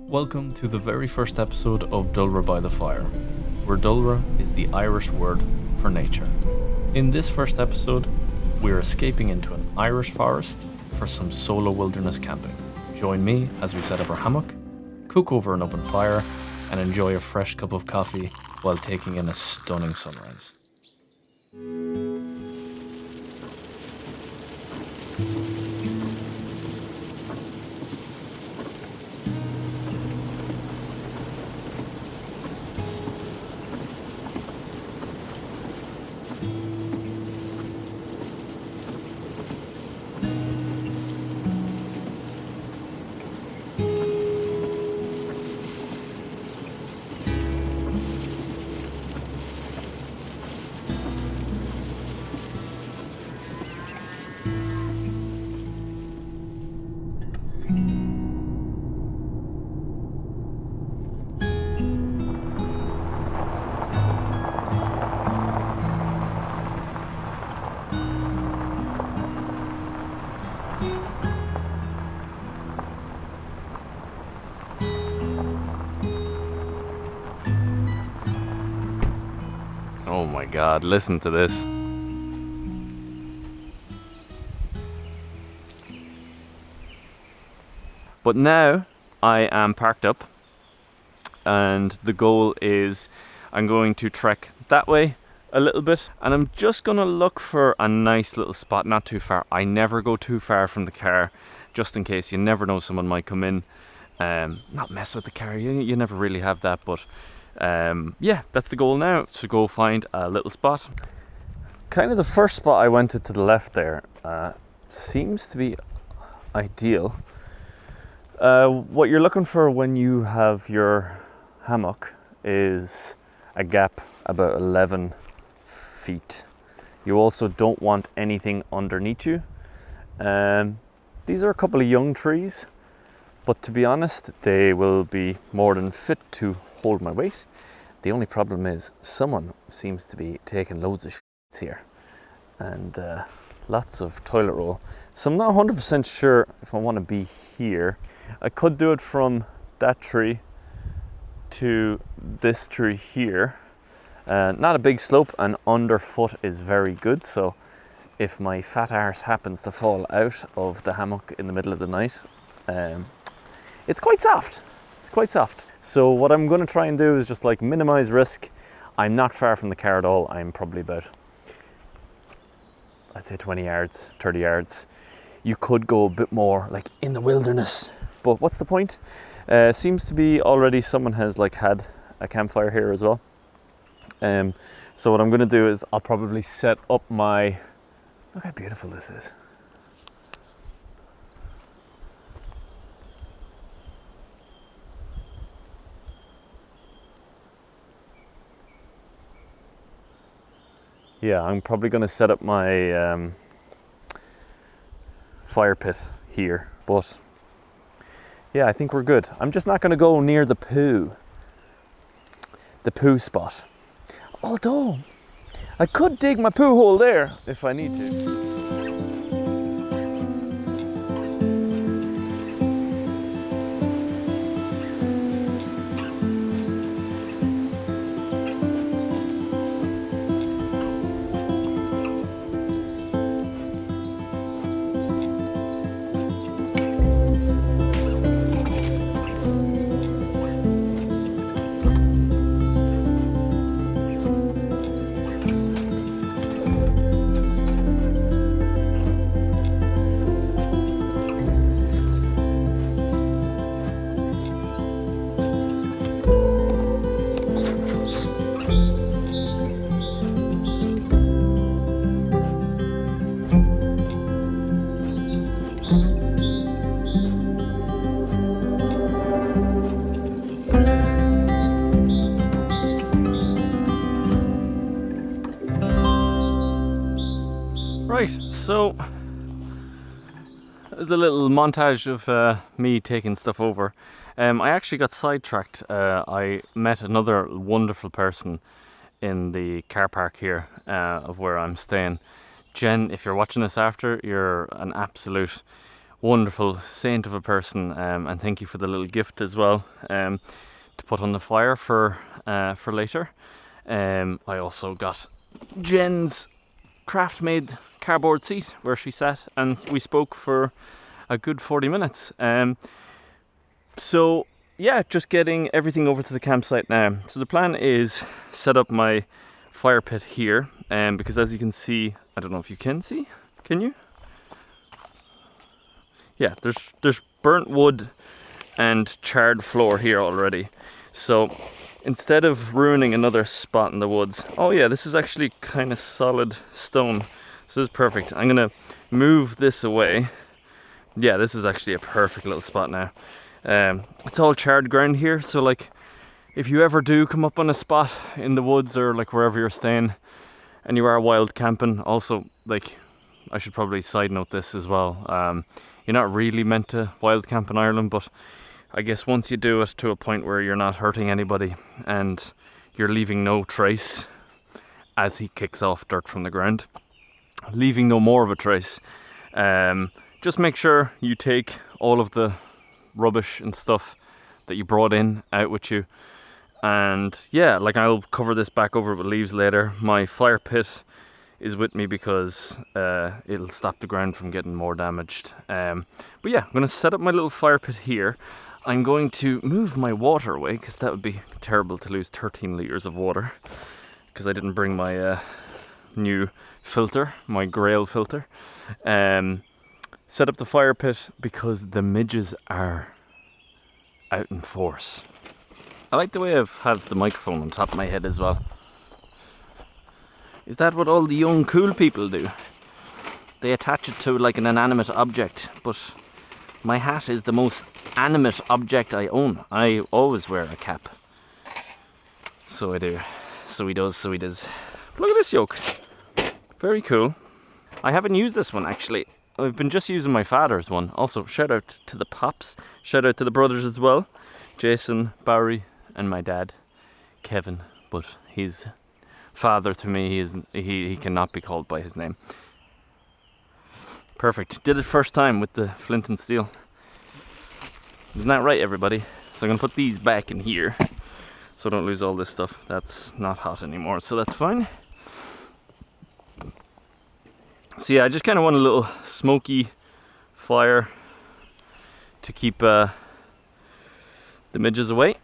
Welcome to the very first episode of Dúlra by the Fire, where Dúlra is the Irish word for nature. In this first episode, we are escaping into an Irish forest for some solo wilderness camping. Join me as we set up our hammock, cook over an open fire, and enjoy a fresh cup of coffee while taking in a stunning sunrise. Oh my god, listen to this. But now I am parked up and the goal is I'm going to trek that way a little bit and I'm just going to look for a nice little spot, not too far. I never go too far from the car just in case. You never know, someone might come in, not mess with the car, you never really have that, but yeah, that's the goal now, to go find a little spot. Kind of the first spot I went to the left there seems to be ideal. What you're looking for when you have your hammock is a gap about 11 feet. You also don't want anything underneath you. These are a couple of young trees, but to be honest, they will be more than fit to hold my weight. The only problem is someone seems to be taking loads of shits here and lots of toilet roll. So I'm not 100% sure if I want to be here. I could do it from that tree to this tree here. Not a big slope and underfoot is very good. So if my fat arse happens to fall out of the hammock in the middle of the night, it's quite soft. It's quite soft. So what I'm going to try and do is just like minimize risk. I'm not far from the car at all. I'm probably about, I'd say 20 yards, 30 yards. You could go a bit more like in the wilderness, but what's the point? Seems to be already someone has like had a campfire here as well. So what I'm going to do is I'll probably set up my, look how beautiful this is. Yeah, I'm probably going to set up my fire pit here, but yeah, I think we're good. I'm just not going to go near the poo spot. Although, I could dig my poo hole there if I need to. Right, so there's a little montage of me taking stuff over. I actually got sidetracked. I met another wonderful person in the car park here of where I'm staying. Jen, if you're watching this after, you're an absolute wonderful saint of a person, and thank you for the little gift as well, to put on the fire for later. I also got Jen's craft-made cardboard seat where she sat, and we spoke for a good 40 minutes. So yeah, just getting everything over to the campsite now. So the plan is set up my fire pit here, because as you can see, I don't know if you can see, can you? Yeah, there's burnt wood and charred floor here already. So instead of ruining another spot in the woods, oh yeah, this is actually kind of solid stone. This is perfect. I'm gonna move this away. Yeah, this is actually a perfect little spot now. It's all charred ground here, so like if you ever do come up on a spot in the woods or like wherever you're staying and you are wild camping, also like I should probably side note this as well. You're not really meant to wild camp in Ireland, but I guess once you do it to a point where you're not hurting anybody and you're leaving no trace as he kicks off dirt from the ground, leaving no more of a trace, just make sure you take all of the rubbish and stuff that you brought in out with you. And yeah, like I'll cover this back over with leaves later. My fire pit is with me because it'll stop the ground from getting more damaged. But yeah, I'm going to set up my little fire pit here. I'm going to move my water away because that would be terrible to lose 13 litres of water because I didn't bring my new filter, my Grail filter. Set up the fire pit because the midges are out in force. I like the way I've had the microphone on top of my head as well. Is that what all the young cool people do? They attach it to like an inanimate object, but my hat is the most animate object I own. I always wear a cap. So I do. So he does, so he does. Look at this yoke. Very cool. I haven't used this one actually. I've been just using my father's one. Also, shout out to the Pops. Shout out to the brothers as well. Jason, Barry, and my dad, Kevin. But he's father to me. He cannot be called by his name. Perfect. Did it first time with the flint and steel. Isn't that right, everybody? So I'm going to put these back in here so I don't lose all this stuff. That's not hot anymore, so that's fine. So yeah, I just kind of want a little smoky fire to keep the midges away.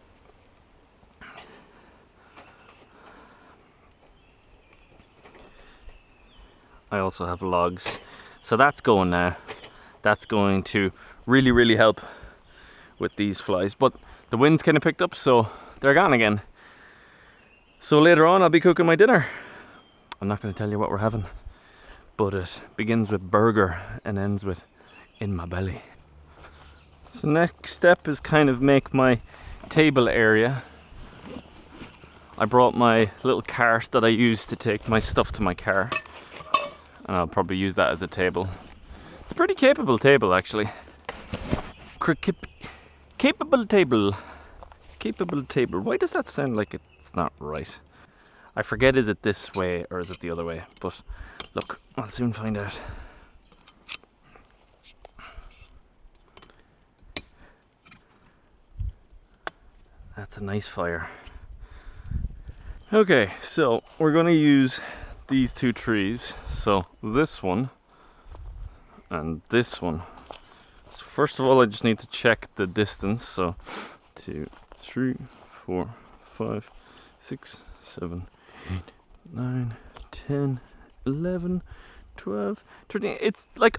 I also have logs. So that's going now. That's going to really, really help with these flies. But the wind's kind of picked up, so they're gone again. So later on, I'll be cooking my dinner. I'm not going to tell you what we're having, but it begins with burger and ends with in my belly. So next step is kind of make my table area. I brought my little cart that I use to take my stuff to my car, and I'll probably use that as a table. It's a pretty capable table actually. Capable table. Capable table. Why does that sound like it's not right? I forget, is it this way or is it the other way? But look, I'll soon find out. That's a nice fire. Okay, so we're going to use these two trees. So this one and this one. So first of all, I just need to check the distance. So 2, 3, 4, 5, 6, 7, 8, 9, 10, 11, 12, 13. It's like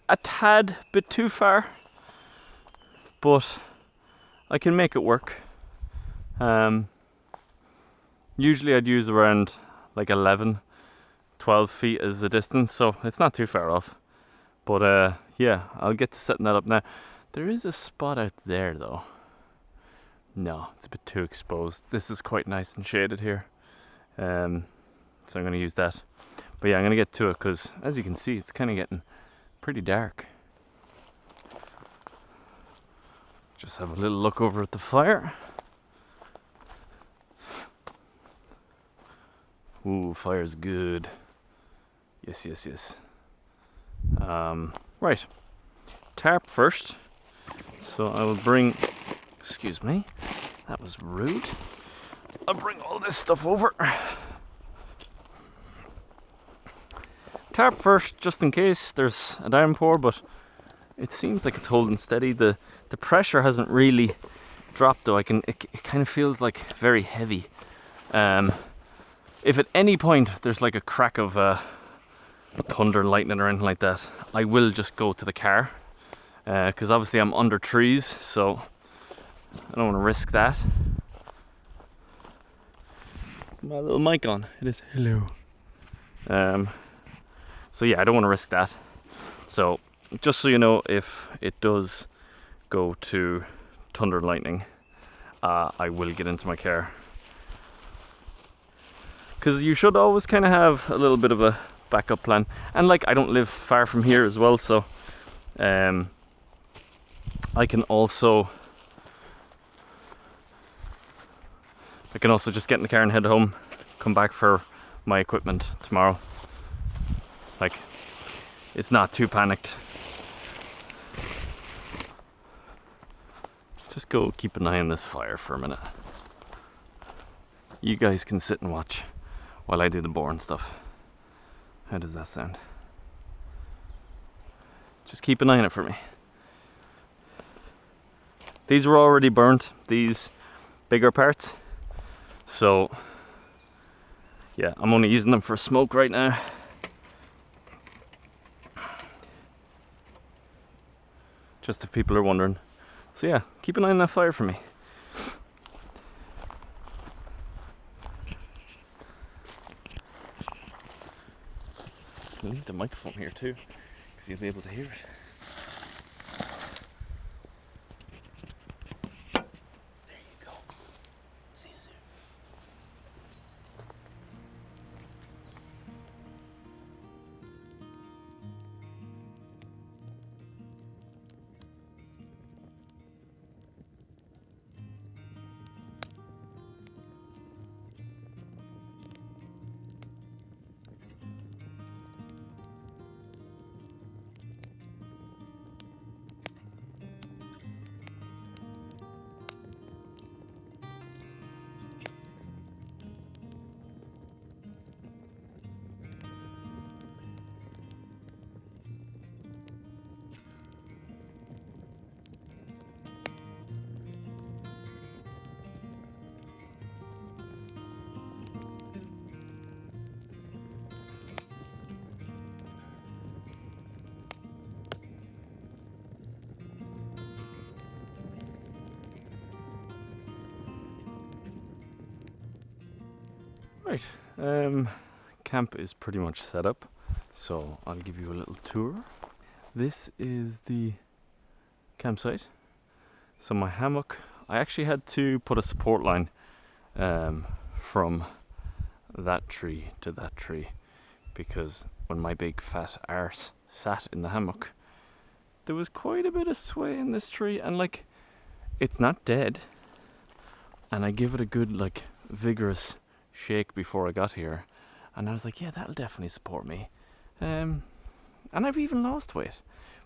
a tad bit too far, but I can make it work. Usually I'd use around like 11, 12 feet as the distance, so it's not too far off. But yeah, I'll get to setting that up now. There is a spot out there though. No, it's a bit too exposed. This is quite nice and shaded here. So I'm going to use that. But yeah, I'm going to get to it because as you can see, it's kind of getting pretty dark. Just have a little look over at the fire. Ooh, fire's good. Yes, yes, yes. Right. tarp first. So I will bring, excuse me, that was rude. I'll bring all this stuff over. Tarp first, just in case there's a downpour, but it seems like it's holding steady. The pressure hasn't really dropped though. It kind of feels like very heavy. If at any point there's like a crack of thunder, lightning or anything like that, I will just go to the car. Because obviously I'm under trees, so I don't want to risk that. My little mic on. It is hello. So yeah, I don't want to risk that. So just so you know, if it does go to thunder and lightning, I will get into my car. Because you should always kind of have a little bit of a backup plan. And like, I don't live far from here as well, so I can also just get in the car and head home, come back for my equipment tomorrow. Like, it's not too panicked. Just go keep an eye on this fire for a minute. You guys can sit and watch while I do the boring stuff. How does that sound? Just keep an eye on it for me. These were already burnt, these bigger parts. So, yeah, I'm only using them for smoke right now. Just if people are wondering. So yeah, keep an eye on that fire for me. I'll leave the microphone here too, because you'll be able to hear it. There you go. See you soon. Right, camp is pretty much set up, so I'll give you a little tour. This is the campsite. So my hammock, I actually had to put a support line from that tree to that tree, because when my big fat arse sat in the hammock, there was quite a bit of sway in this tree, and like, it's not dead, and I give it a good like vigorous shake before I got here, and I was like, yeah, that'll definitely support me. And I've even lost weight,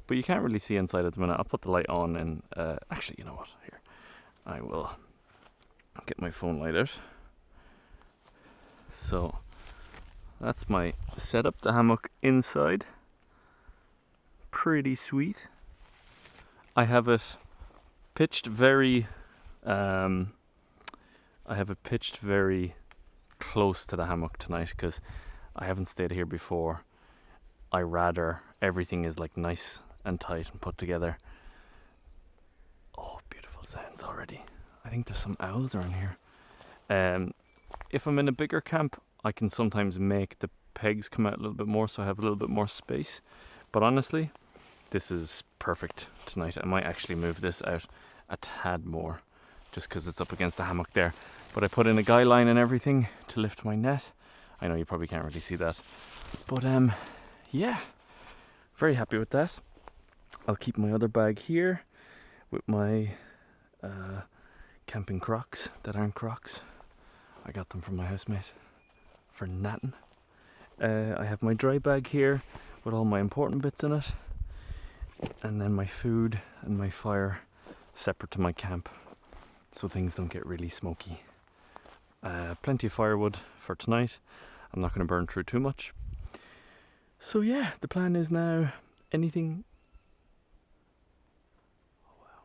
but you can't really see inside at the minute. I'll put the light on, and actually, you know what, here, I will get my phone light out. So that's my setup, the hammock inside. Pretty sweet. I have it pitched very close to the hammock tonight, because I haven't stayed here before. I rather everything is like nice and tight and put together. Oh, beautiful sounds already. I think there's some owls around here. If I'm in a bigger camp, I can sometimes make the pegs come out a little bit more, so I have a little bit more space. But honestly, this is perfect tonight. I might actually move this out a tad more, just because it's up against the hammock there. But I put in a guy line and everything to lift my net. I know you probably can't really see that, but yeah, very happy with that. I'll keep my other bag here with my camping Crocs that aren't Crocs. I got them from my housemate for natting. I have my dry bag here with all my important bits in it. and then my food and my fire separate to my camp, so things don't get really smoky. Plenty of firewood for tonight. I'm not going to burn through too much. So yeah, the plan is now anything... Oh wow.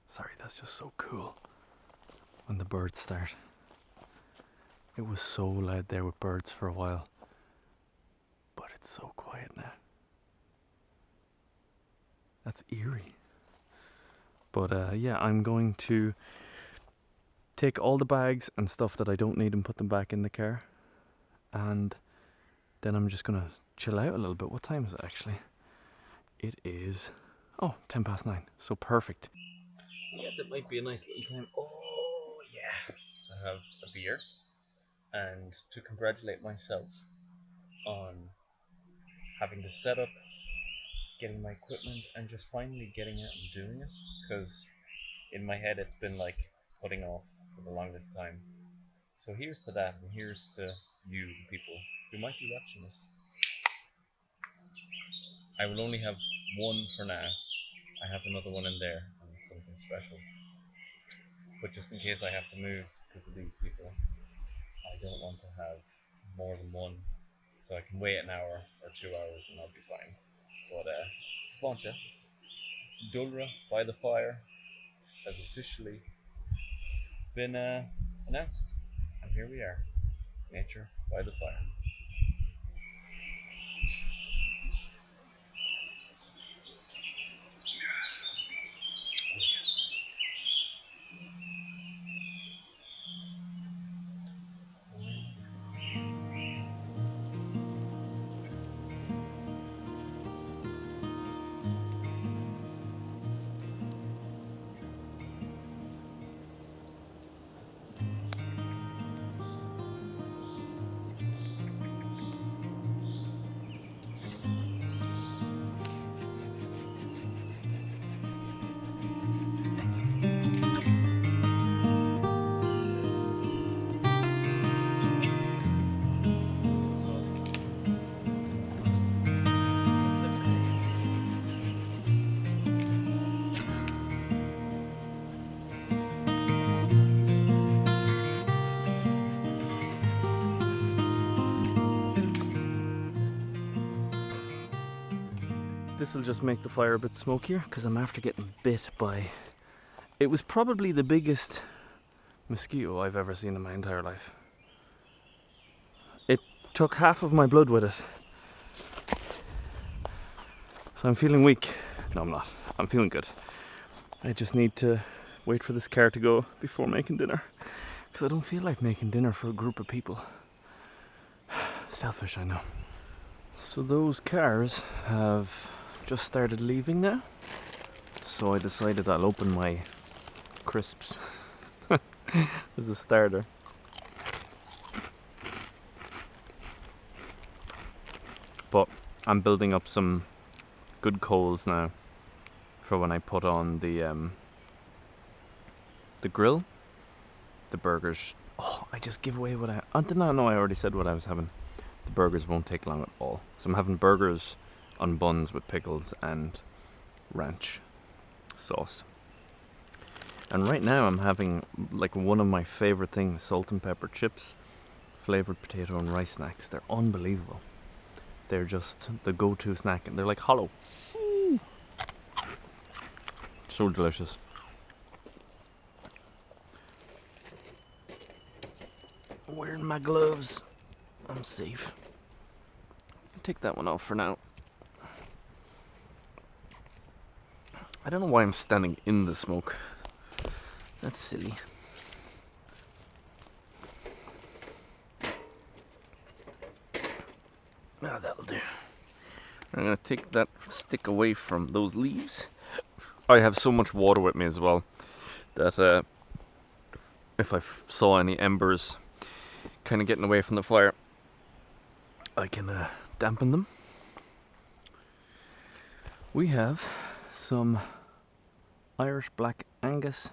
Sorry, that's just so cool when the birds start. It was so loud there with birds for a while, but it's so quiet now. That's eerie. But yeah, I'm going to take all the bags and stuff that I don't need and put them back in the car. And then I'm just going to chill out a little bit. What time is it actually? It is, 9:10. So perfect. Yes, it might be a nice little time. Oh yeah. To have a beer and to congratulate myself on having the setup, getting my equipment, and just finally getting out and doing it. Because in my head it's been like putting off for the longest time. So here's to that, and here's to you, the people who might be watching this. I will only have one for now. I have another one in there, and it's something special. But just in case I have to move because of these people, I don't want to have more than one. So I can wait an hour or 2 hours and I'll be fine. But Sláinte, Dúlra by the fire has officially been announced. And here we are. Nature by the fire. This will just make the fire a bit smokier because I'm after getting bit by... It was probably the biggest mosquito I've ever seen in my entire life. It took half of my blood with it. So I'm feeling weak. No, I'm not. I'm feeling good. I just need to wait for this car to go before making dinner. Because I don't feel like making dinner for a group of people. Selfish, I know. So those cars have just started leaving now. So I decided I'll open my crisps as a starter. But I'm building up some good coals now for when I put on the grill, the burgers. Oh, I just give away what I did not know. I already said what I was having. The burgers won't take long at all. So I'm having burgers on buns with pickles and ranch sauce. And right now I'm having like one of my favorite things, salt and pepper chips, flavored potato and rice snacks. They're unbelievable. They're just the go-to snack, and they're like hollow. So delicious. Wearing my gloves. I'm safe. I'll take that one off for now. I don't know why I'm standing in the smoke. That's silly. Ah, that'll do. I'm gonna take that stick away from those leaves. I have so much water with me as well that if I saw any embers kind of getting away from the fire, I can dampen them. We have some Irish Black Angus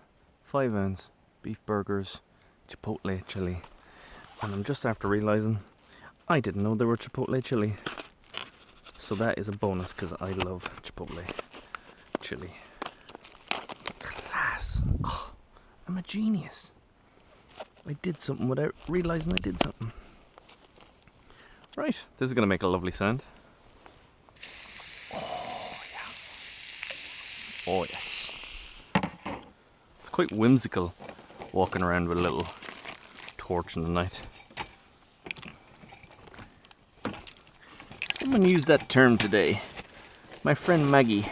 5-ounce beef burgers, chipotle chili, and I'm just after realising I didn't know there were chipotle chili. So that is a bonus because I love chipotle chili. Class. Oh, I'm a genius. I did something without realizing I did something. Right, this is going to make a lovely sound. Oh, yeah. Oh, yes. It's quite whimsical walking around with a little torch in the night. Someone used that term today. My friend Maggie.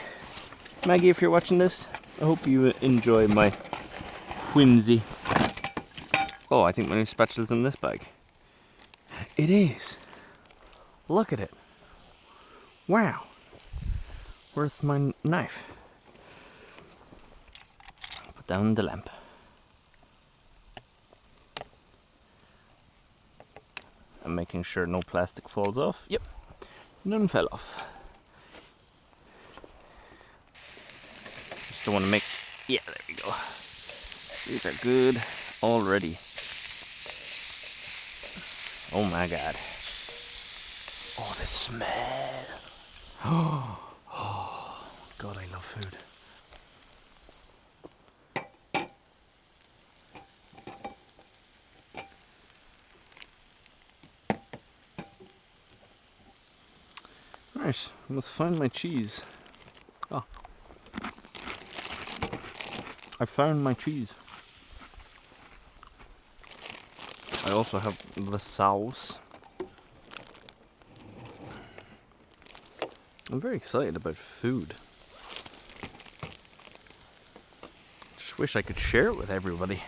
Maggie, if you're watching this, I hope you enjoy my whimsy. Oh, I think my new spatula's in this bag. It is. Look at it. Wow. Where's my knife? Put down the lamp. I'm making sure no plastic falls off. Yep, none fell off. Just don't want to make... Yeah, there we go. These are good already. Oh my god. Oh, the smell. Oh, God, I love food. Right, I must find my cheese. Oh. I found my cheese. I also have the sauce. I'm very excited about food. Just wish I could share it with everybody.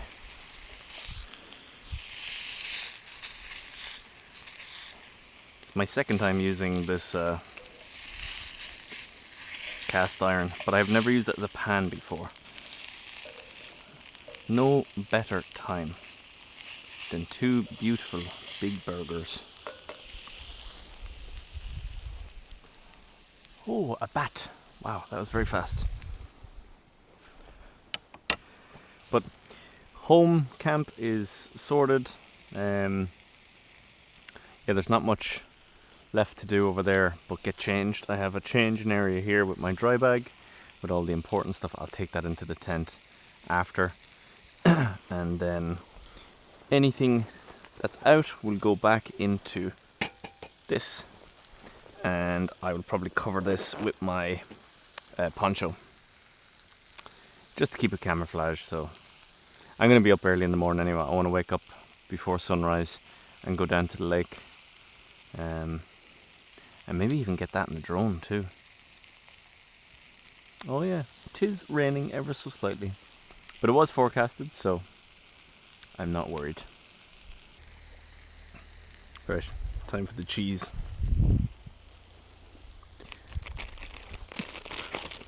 It's my second time using this cast iron, but I've never used it as a pan before. No better time than two beautiful big burgers. Oh, a bat. Wow, that was very fast. But home camp is sorted. Yeah, there's not much left to do over there but get changed. I have a changing area here with my dry bag with all the important stuff. I'll take that into the tent after. And then anything that's out will go back into this. And I will probably cover this with my poncho just to keep it camouflaged. So I'm going to be up early in the morning anyway. I want to wake up before sunrise and go down to the lake, and maybe even get that in the drone too. Oh yeah, it is raining ever so slightly, but it was forecasted, so I'm not worried. Right, time for the cheese.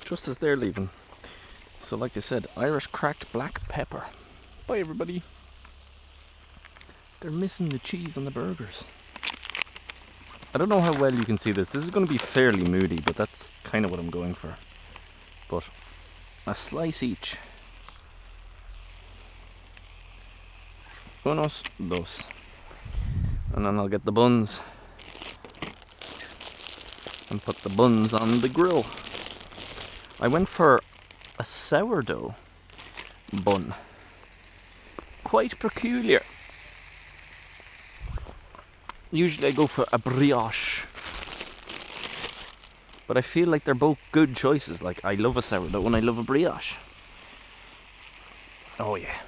Just as they're leaving. So like I said, Irish cracked black pepper. Bye everybody. They're missing the cheese on the burgers. I don't know how well you can see this. This is going to be fairly moody, but that's kind of what I'm going for. But a slice each. Unos, dos. And then I'll get the buns and put the buns on the grill. I went for a sourdough bun. Quite peculiar. Usually I go for a brioche, but I feel like they're both good choices. Like, I love a sourdough and I love a brioche. Oh yeah,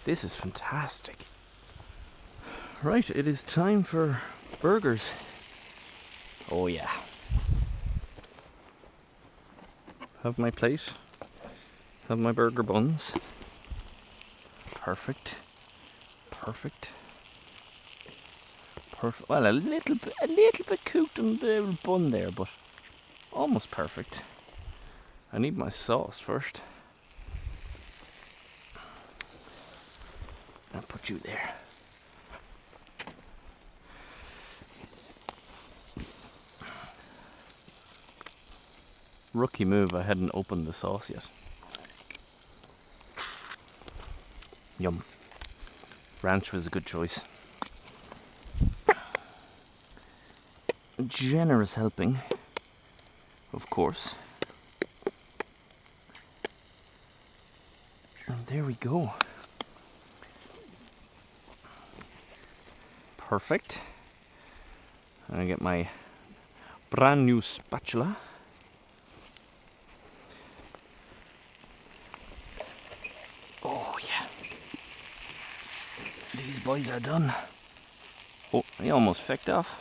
this is fantastic. Right, it is time for burgers. Oh yeah. Have my plate, have my burger buns. Perfect, perfect. Perfect. Well, a little bit cooked in the bun there, but almost perfect. I need my sauce first. I'll put you there. Rookie move, I hadn't opened the sauce yet. Yum. Ranch was a good choice. generous helping, of course. And there we go. Perfect. I'm gonna get my brand new spatula. Oh yeah. These boys are done. Oh, he almost fecked off.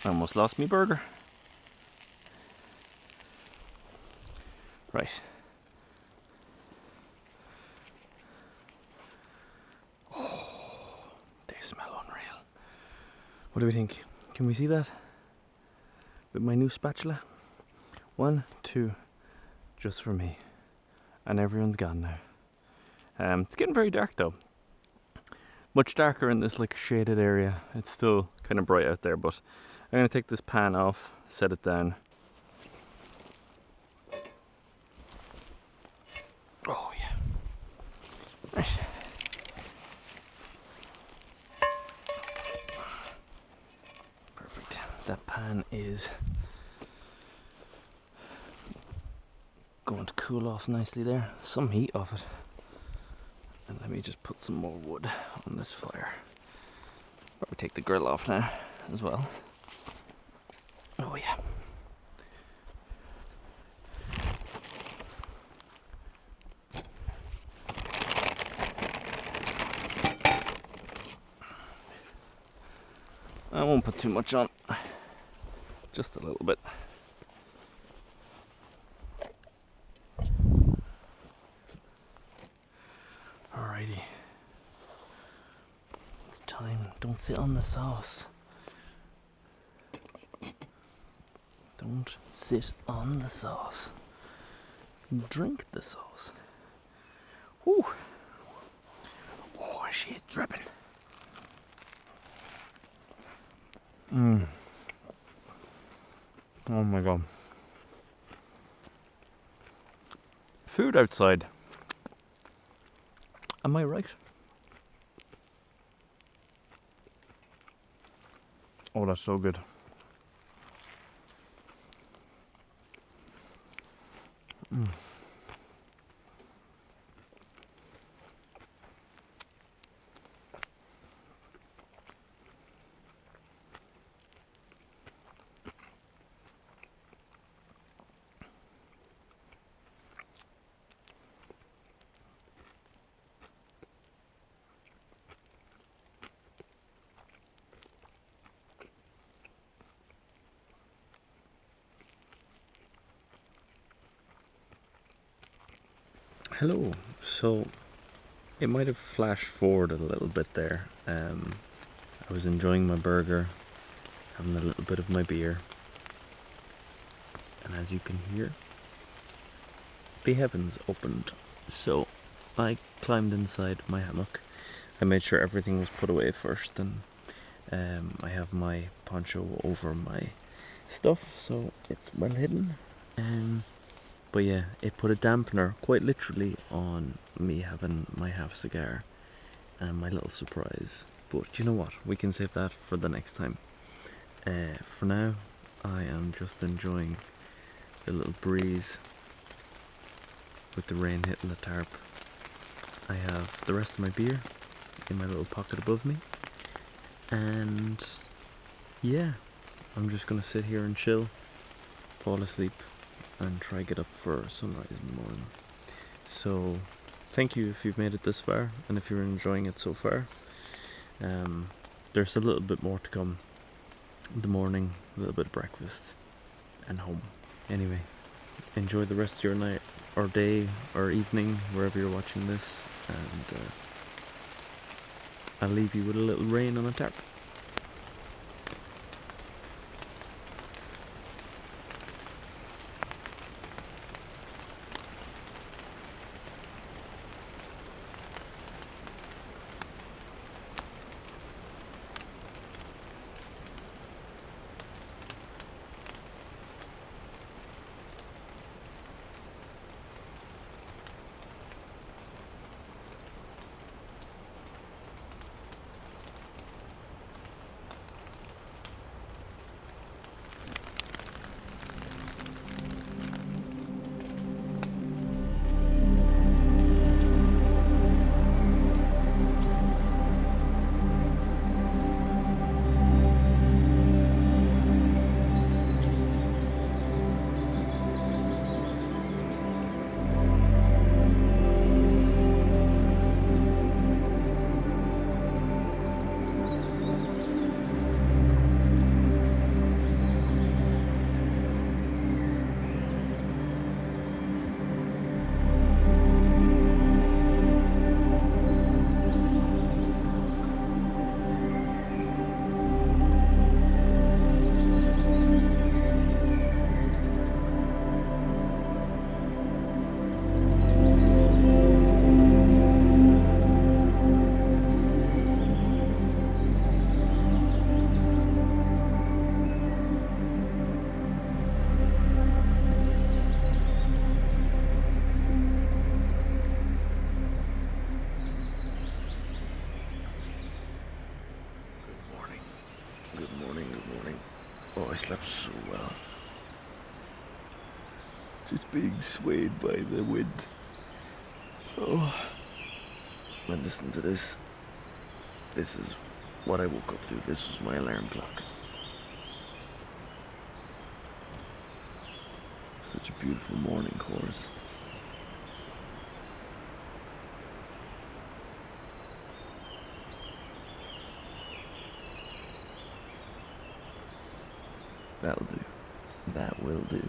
I almost lost me burger. Right. Oh, they smell unreal. What do we think? Can we see that? With my new spatula? 1, 2, just for me. And everyone's gone now. It's getting very dark though. Much darker in this like shaded area. It's still kind of bright out there, but I'm gonna take this pan off, set it down. Oh yeah. Right. Perfect. That pan is going to cool off nicely there. Some heat off it. And let me just put some more wood on this fire. Probably take the grill off now as well. Oh yeah. I won't put too much on, just a little bit. Alrighty. It's time. Don't sit on the sauce. Don't sit on the sauce. Drink the sauce. Whew. Oh, she is dripping. Oh my god. Food outside. Am I right? Oh, that's so good. Hello. So it might have flashed forward a little bit there. I was enjoying my burger, having a little bit of my beer, and as you can hear, the heavens opened. So I climbed inside my hammock. I made sure everything was put away first, and I have my poncho over my stuff, so it's well hidden. But yeah, it put a dampener, quite literally, on me having my half cigar and my little surprise. But you know what? We can save that for the next time. For now, I am just enjoying the little breeze with the rain hitting the tarp. I have the rest of my beer in my little pocket above me. And yeah, I'm just gonna sit here and chill, fall asleep, and try get up for sunrise in the morning. So thank you if you've made it this far, and if you're enjoying it so far. There's a little bit more to come in the morning, a little bit of breakfast, and home. Anyway, enjoy the rest of your night or day or evening, wherever you're watching this, and I'll leave you with a little rain on a tarp. I slept so well. Just being swayed by the wind. Oh, and listen to this. This is what I woke up to. This was my alarm clock. Such a beautiful morning chorus. That'll do. That will do.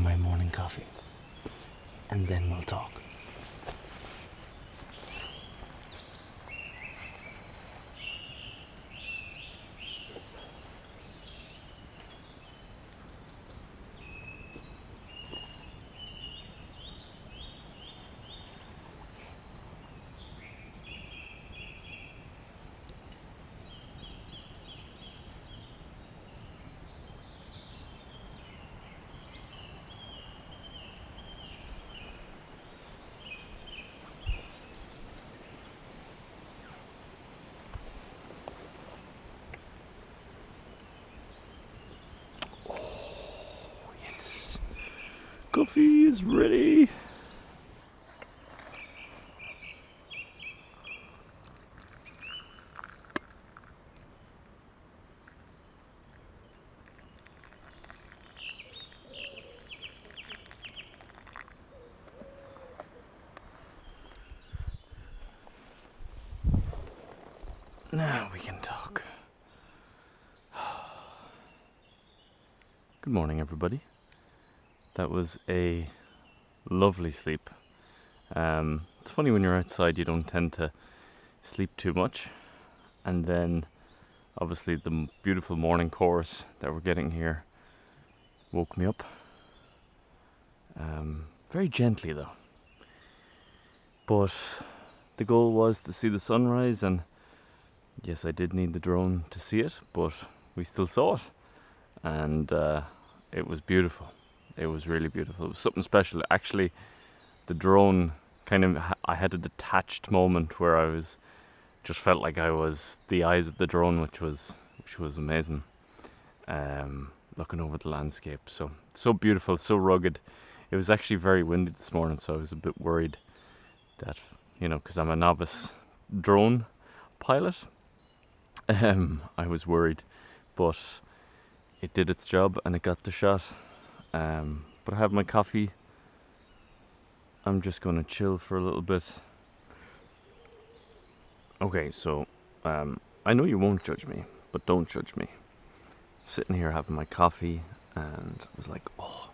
My morning coffee, and then we'll talk. Coffee is ready. Now we can talk. Good morning, everybody. That was a lovely sleep. It's funny when you're outside, you don't tend to sleep too much. And then, obviously, the beautiful morning chorus that we're getting here woke me up. Very gently, though. But the goal was to see the sunrise, and yes, I did need the drone to see it, but we still saw it. And it was beautiful. It was really beautiful. It was something special. Actually, the drone I had a detached moment where I was just felt like I was the eyes of the drone, which was amazing. Looking over the landscape, so beautiful, so rugged. It was actually very windy this morning, so I was a bit worried that, because I'm a novice drone pilot, I was worried, but it did its job and it got the shot. But I have my coffee. I'm just going to chill for a little bit. Okay, so I know you won't judge me, but don't judge me. Sitting here having my coffee, and I was like, oh,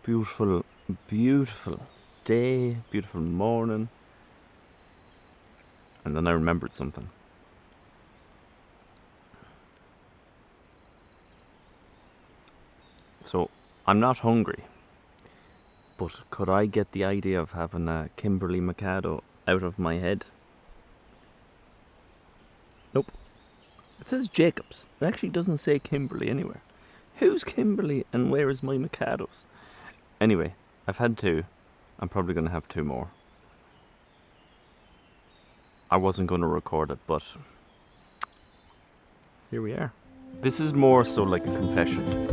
beautiful, beautiful day, beautiful morning. And then I remembered something. So, I'm not hungry. But could I get the idea of having a Kimberly Mikado out of my head? Nope. It says Jacobs. It actually doesn't say Kimberly anywhere. Who's Kimberly and where is my Mikados? Anyway, I've had 2. I'm probably going to have 2 more. I wasn't going to record it, but here we are. This is more so like a confession.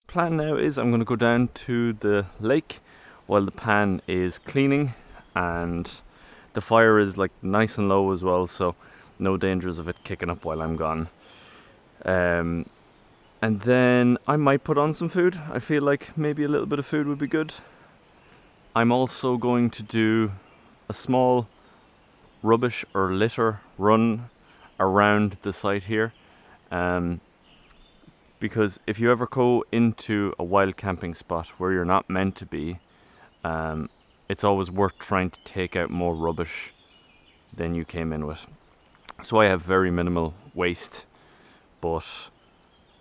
Plan now is I'm going to go down to the lake while the pan is cleaning, and the fire is like nice and low as well, so no dangers of it kicking up while I'm gone. And then I might put on some food. I feel like maybe a little bit of food would be good. I'm also going to do a small rubbish or litter run around the site here. Because if you ever go into a wild camping spot where you're not meant to be, it's always worth trying to take out more rubbish than you came in with. So I have very minimal waste, but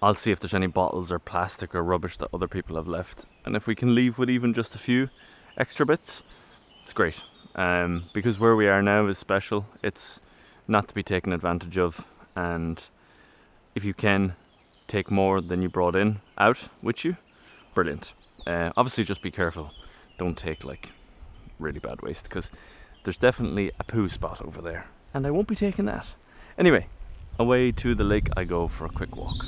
I'll see if there's any bottles or plastic or rubbish that other people have left. And if we can leave with even just a few extra bits, it's great. Because where we are now is special. It's not to be taken advantage of. And if you can take more than you brought in out with you, brilliant. Obviously just be careful, don't take like really bad waste, because there's definitely a poo spot over there and I won't be taking that. Anyway, away to the lake I go for a quick walk.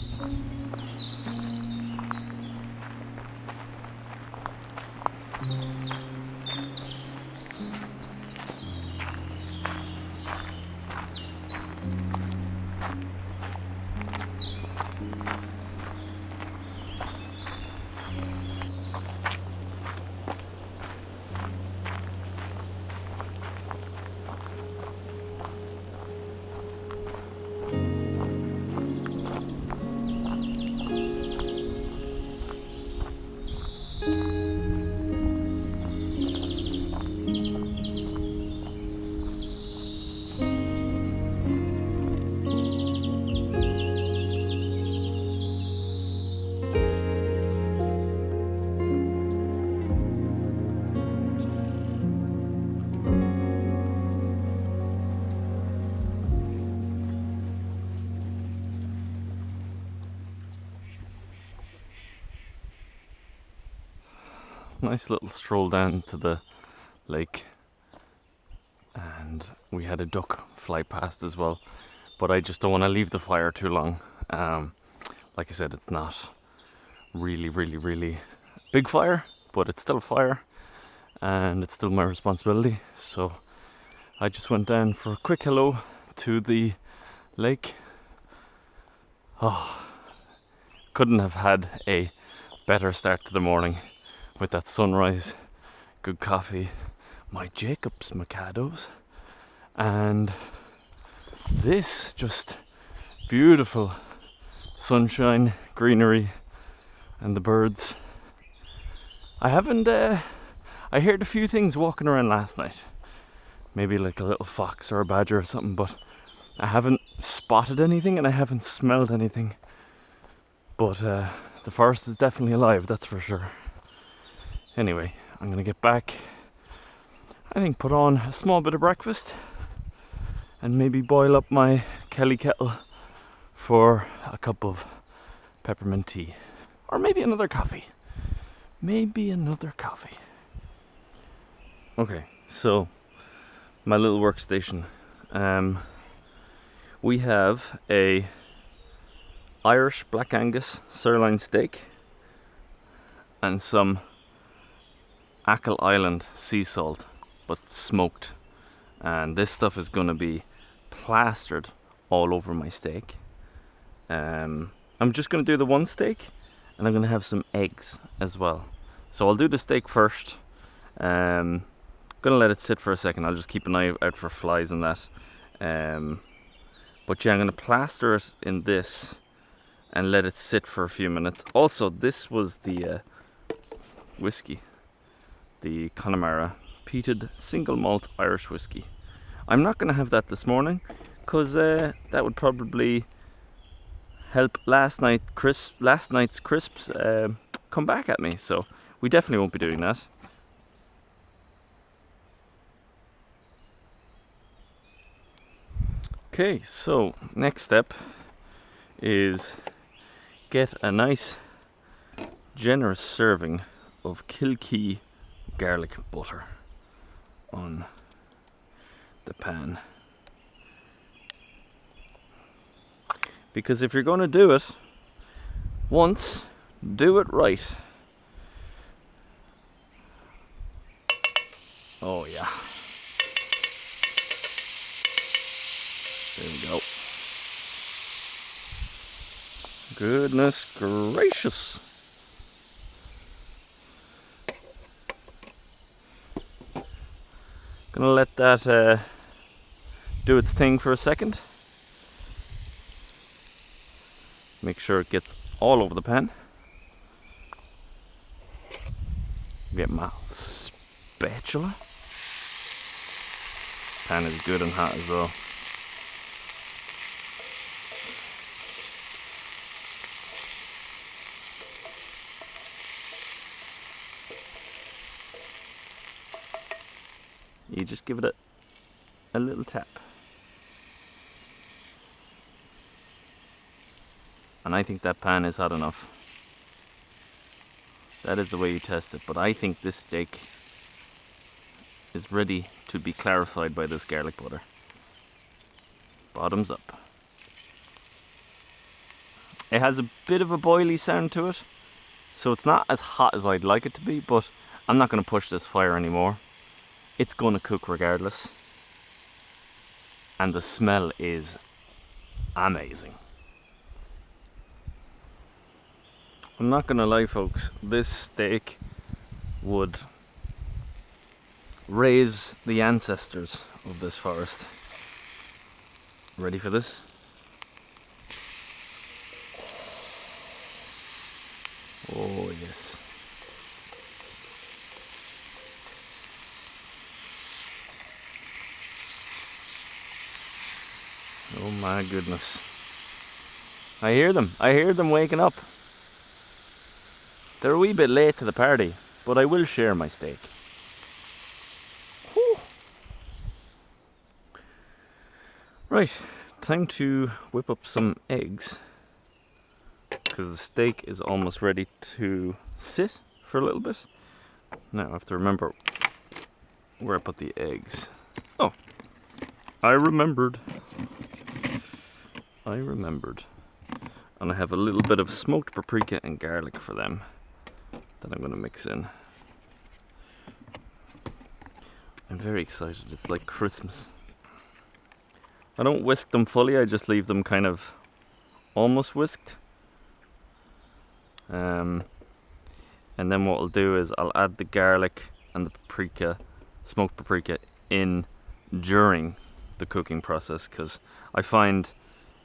Nice little stroll down to the lake, and we had a duck fly past as well, but I just don't want to leave the fire too long. Like I said, it's not really big fire, but it's still fire and it's still my responsibility. So I just went down for a quick hello to the lake. Oh, couldn't have had a better start to the morning with that sunrise, good coffee, my Jacobs Mikados, and this just beautiful sunshine, greenery, and the birds. I heard a few things walking around last night, maybe like a little fox or a badger or something, but I haven't spotted anything and I haven't smelled anything. But the forest is definitely alive, that's for sure. Anyway, I'm going to get back, I think put on a small bit of breakfast and maybe boil up my Kelly kettle for a cup of peppermint tea. Or maybe another coffee. Okay, so my little workstation. We have a Irish Black Angus sirloin steak and some Achill Island sea salt, but smoked, and this stuff is going to be plastered all over my steak. I'm just going to do the one steak, and I'm going to have some eggs as well. So I'll do the steak first. Gonna let it sit for a second. I'll just keep an eye out for flies and that. But yeah, I'm gonna plaster it in this and let it sit for a few minutes. Also, this was the whiskey, the Connemara peated single malt Irish whiskey. I'm not gonna have that this morning because that would probably help last night's crisps come back at me. So we definitely won't be doing that. Okay, so next step is get a nice generous serving of Kilkee garlic butter on the pan. Because if you're going to do it once, do it right. Oh yeah. There we go. Goodness gracious. Gonna let that do its thing for a second. Make sure it gets all over the pan. Get my spatula. Pan is good and hot as well. You just give it a little tap. And I think that pan is hot enough. That is the way you test it, but I think this steak is ready to be clarified by this garlic butter. Bottoms up. It has a bit of a boily sound to it, so it's not as hot as I'd like it to be, but I'm not going to push this fire anymore. It's going to cook regardless. And the smell is amazing. I'm not going to lie, folks, this steak would raise the ancestors of this forest. Ready for this? Oh yes. Oh my goodness. I hear them waking up. They're a wee bit late to the party, but I will share my steak. Whew. Right, time to whip up some eggs, because the steak is almost ready to sit for a little bit. Now I have to remember where I put the eggs. Oh, I remembered. And I have a little bit of smoked paprika and garlic for them that I'm going to mix in. I'm very excited. It's like Christmas. I don't whisk them fully, I just leave them kind of almost whisked. And then what I'll do is I'll add the garlic and the paprika, smoked paprika, in during the cooking process, because I find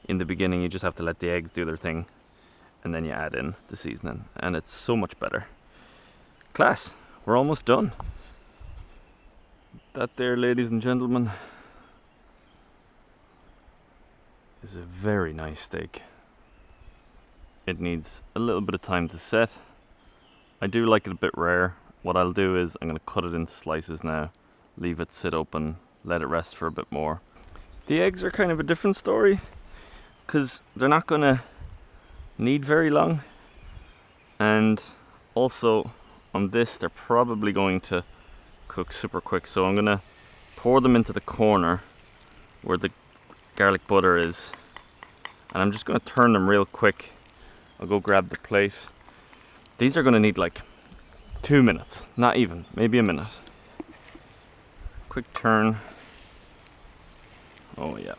in the beginning you just have to let the eggs do their thing and then you add in the seasoning and it's so much better. Class, we're almost done. That there, ladies and gentlemen, is a very nice steak. It needs a little bit of time to set. I do like it a bit rare. What I'll do is I'm going to cut it into slices now, leave it sit open, let it rest for a bit more. The eggs are kind of a different story, because they're not going to need very long, and also on this they're probably going to cook super quick, so I'm going to pour them into the corner where the garlic butter is, and I'm just going to turn them real quick. I'll go grab the plate. These are going to need like 2 minutes, not even, maybe a minute. Quick turn. Oh yeah.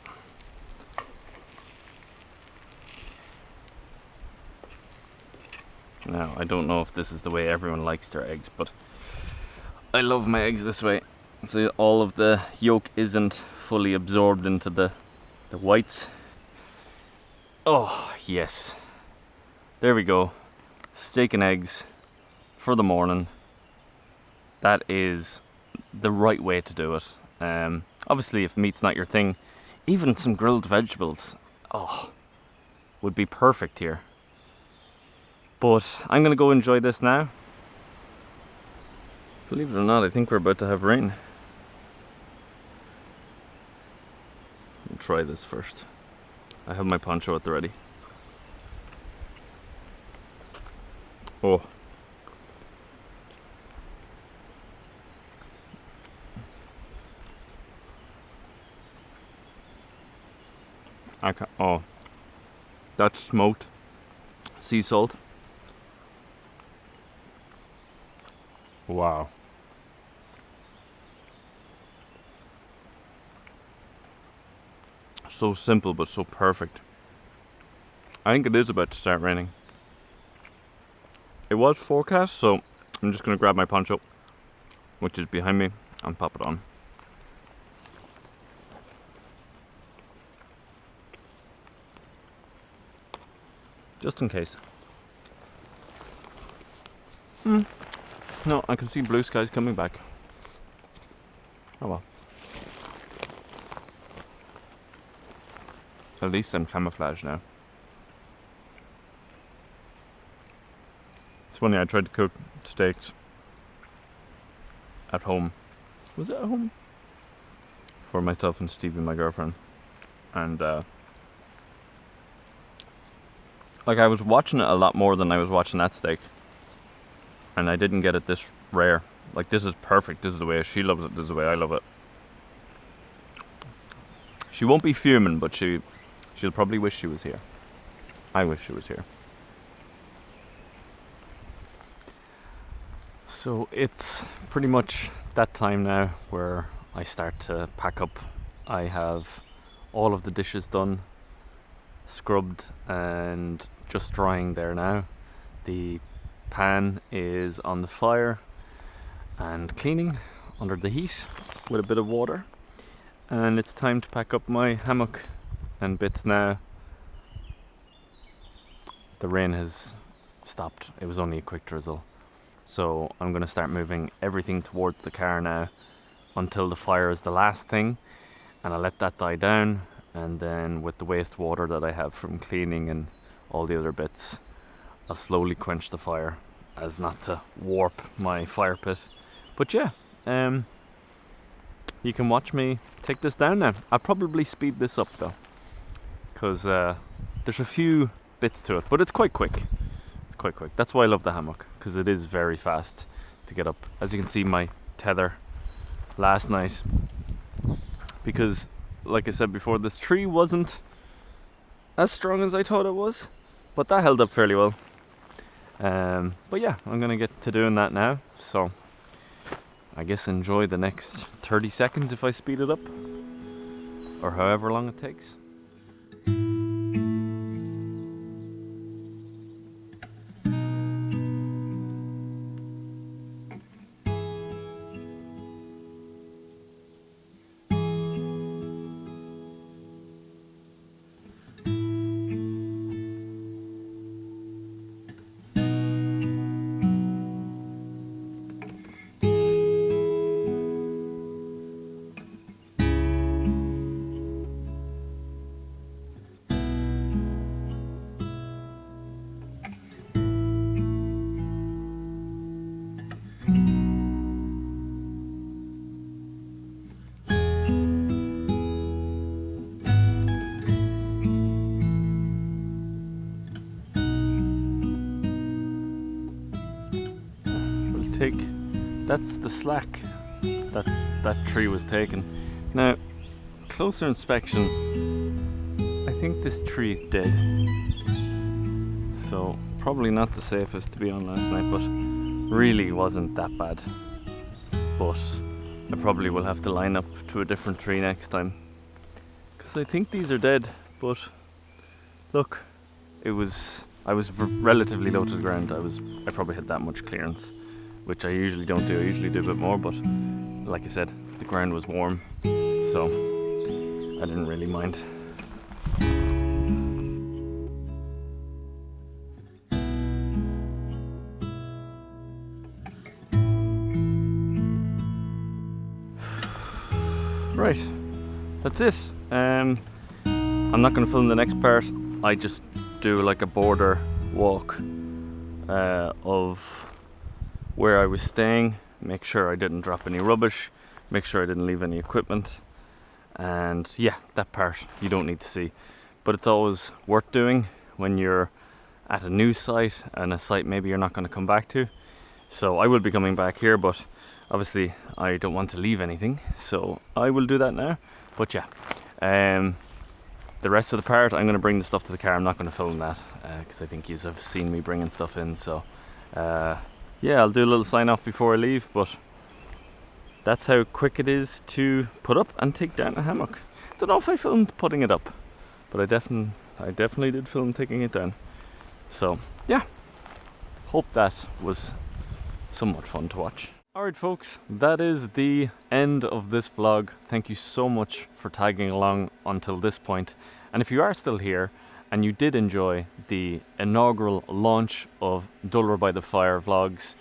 Now, I don't know if this is the way everyone likes their eggs, but I love my eggs this way. So all of the yolk isn't fully absorbed into the whites. Oh, yes. There we go. Steak and eggs for the morning. That is the right way to do it. Obviously, if meat's not your thing, even some grilled vegetables, would be perfect here. But I'm gonna go enjoy this now. Believe it or not, I think we're about to have rain. I'll try this first. I have my poncho at the ready. Oh. Oh. That's smoked sea salt. Wow. So simple but so perfect. I think it is about to start raining. It was forecast, so I'm just gonna grab my poncho, which is behind me, and pop it on. Just in case. No, I can see blue skies coming back. Oh well. At least I'm camouflaged now. It's funny, I tried to cook steaks at home. Was it at home? For myself and Stevie, my girlfriend. And like, I was watching it a lot more than I was watching that steak. And I didn't get it this rare. Like, this is perfect. This is the way she loves it. This is the way I love it. She won't be fuming, but she'll probably wish she was here. I wish she was here. So it's pretty much that time now where I start to pack up. I have all of the dishes done, scrubbed and just drying there now. The pan is on the fire and cleaning under the heat with a bit of water. And it's time to pack up my hammock and bits now. The rain has stopped. It was only a quick drizzle. So I'm going to start moving everything towards the car now until the fire is the last thing, and I'll let that die down, and then with the wastewater that I have from cleaning and all the other bits, I'll slowly quench the fire as not to warp my fire pit. But yeah, you can watch me take this down now. I'll probably speed this up though, because there's a few bits to it, but it's quite quick. Quite quick. That's why I love the hammock, because it is very fast to get up. As you can see, my tether last night, because like I said before, this tree wasn't as strong as I thought it was, but that held up fairly well. But yeah, I'm gonna get to doing that now, so I guess enjoy the next 30 seconds if I speed it up, or however long it takes. That's the slack that tree was taken. Now, closer inspection, I think this tree is dead. So probably not the safest to be on last night, but really wasn't that bad. But I probably will have to line up to a different tree next time, because I think these are dead. But look, I was relatively low to the ground. I probably had that much clearance, which I usually don't do. I usually do a bit more, but like I said, the ground was warm, so I didn't really mind. Right, that's it. I'm not going to film the next part. I just do like a border walk of where I was staying, make sure I didn't drop any rubbish, make sure I didn't leave any equipment, and yeah, that part you don't need to see, but it's always worth doing when you're at a new site and a site maybe you're not going to come back to. So I will be coming back here, but obviously I don't want to leave anything, so I will do that now. But yeah, the rest of the part, I'm going to bring the stuff to the car. I'm not going to film that because I think you have seen me bringing stuff in. So yeah, I'll do a little sign off before I leave, but that's how quick it is to put up and take down a hammock. Don't know if I filmed putting it up, but I definitely did film taking it down. So yeah, hope that was somewhat fun to watch. Alright folks, that is the end of this vlog. Thank you so much for tagging along until this point. And if you are still here and you did enjoy the inaugural launch of Dúlra by the Fire vlogs,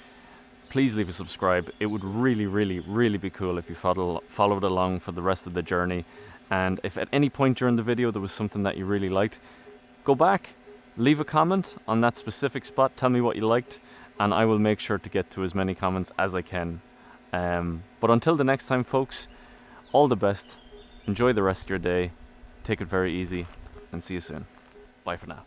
please leave a subscribe. It would really be cool if you followed along for the rest of the journey. And if at any point during the video there was something that you really liked, go back, leave a comment on that specific spot, tell me what you liked, and I will make sure to get to as many comments as I can. But until the next time folks, all the best, enjoy the rest of your day, take it very easy, and see you soon. Bye for now.